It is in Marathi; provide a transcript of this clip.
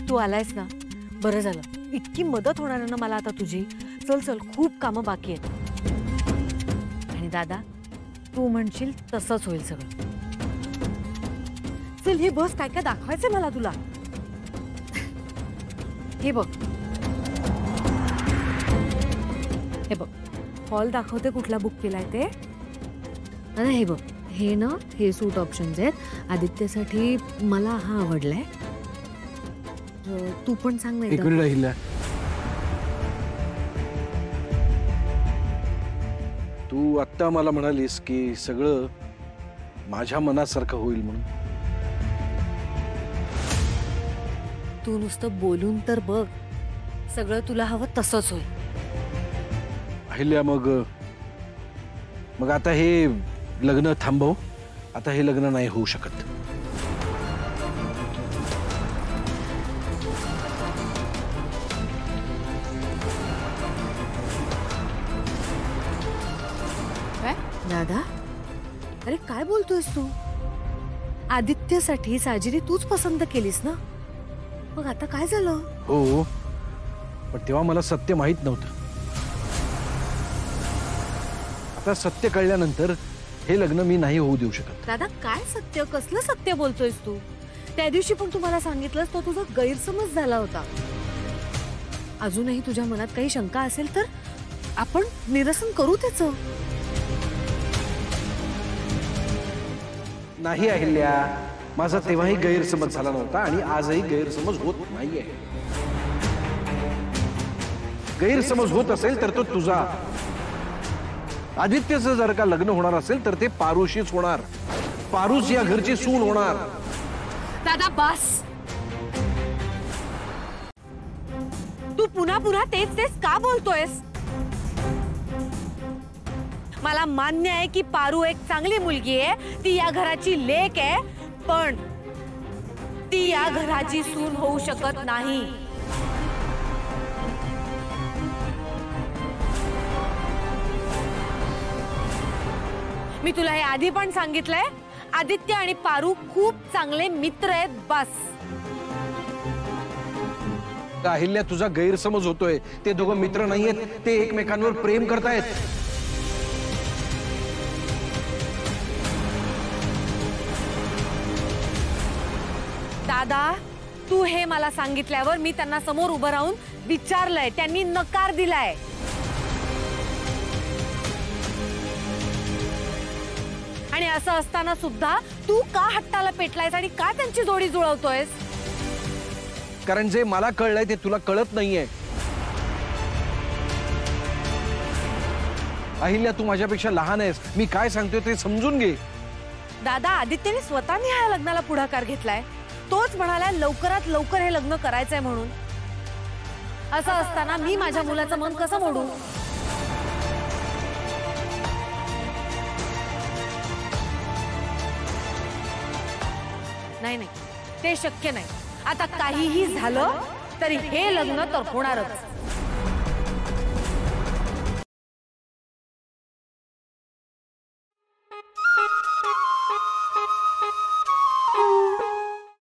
तू आलायस ना, बरं झालं. इतकी मदत होणार आहे ना मला आता तुझी. चल चल, खूप कामं बाकी आहेत. आणि दादा, तू म्हणशील तसंच होईल सगळं. चल, हे बस काय काय दाखवायचंय मला तुला. हे बघ, हे बघ, हॉल दाखवते कुठला बुक केलाय ते. आणि हे बघ, हे ना, हे सूट ऑप्शन्स आहेत. आदित्यसाठी मला हा आवडलाय. तू पण सांग ना. इकडे राहिला तू आत्ता मला म्हणालीस की सगळं माझ्या मनासारखं होईल म्हणून. तू नुसतं बोलून तर बघ, सगळं तुला हवं तसंच होईल. अहिल्या, मग आता हे लग्न थांबव. आता हे लग्न नाही होऊ शकत. दादा, अरे काय बोलतोयस तू? आदित्यसाठी साजिरी तूच पसंत केलीस ना, मग आता काय झालं? हो, पण तेव्हा मला सत्य माहित नव्हतं. आता सत्य कळल्यानंतर हे लग्न मी नाही होऊ देऊ शकत. दादा, काय सत्य? कसलं सत्य बोलतोयस तू? त्या दिवशी पण तुम्हाला सांगितलंस तो तुझा गैरसमज झाला होता. अजूनही तुझ्या मनात काही शंका असेल तर आपण निरसन करू त्याचं. नाही अहिल्या, माझा तेव्हाही गैरसमज झाला नव्हता आणि आजही गैरसमज होत नाहीये. गैरसमज होत असेल तर तो तुझा. आदित्यचं जर का लग्न होणार असेल तर ते पारुशीच होणार. पारुस या घरची सून होणार. दादा बस. तू पुन्हा पुन्हा तेच तेच का बोलतोयस? मला मान्य आहे की पारू एक चांगली मुलगी आहे, ती या घराची लेक आहे, पण ती या घराची सून होऊ शकत नाही. मी तुला हे आधी पण सांगितलंय, आदित्य आणि पारू खूप चांगले मित्र आहेत. बस. अहिल्या, तुझा गैरसमज होतोय. ते दोघं मित्र नाहीयेत, ते एकमेकांवर प्रेम करतायत. दादा, तू हे मला सांगितल्यावर मी त्यांना समोर उभं राहून विचारलंय, त्यांनी नकार दिलाय. आणि असं असताना सुद्धा तू का हट्टाला पेटलायस आणि का त्यांची जोडी जुळवतोयस? कारण जे मला कळलंय ते तुला कळत नाहीये. अहिल्या, तू माझ्यापेक्षा लहान आहेस. मी काय सांगतोय ते समजून घे. दादा, आदित्यने स्वतःने ह्या लग्नाला पुढाकार घेतलाय. तोच म्हणाला लवकरात लवकर हे लग्न करायचंय म्हणून. असं असताना मी माझ्या मुलाचं मन कसं मोडू? नाही नाही, ते शक्य नाही. आता काहीही झालं तरी हे लग्न तर होणारच.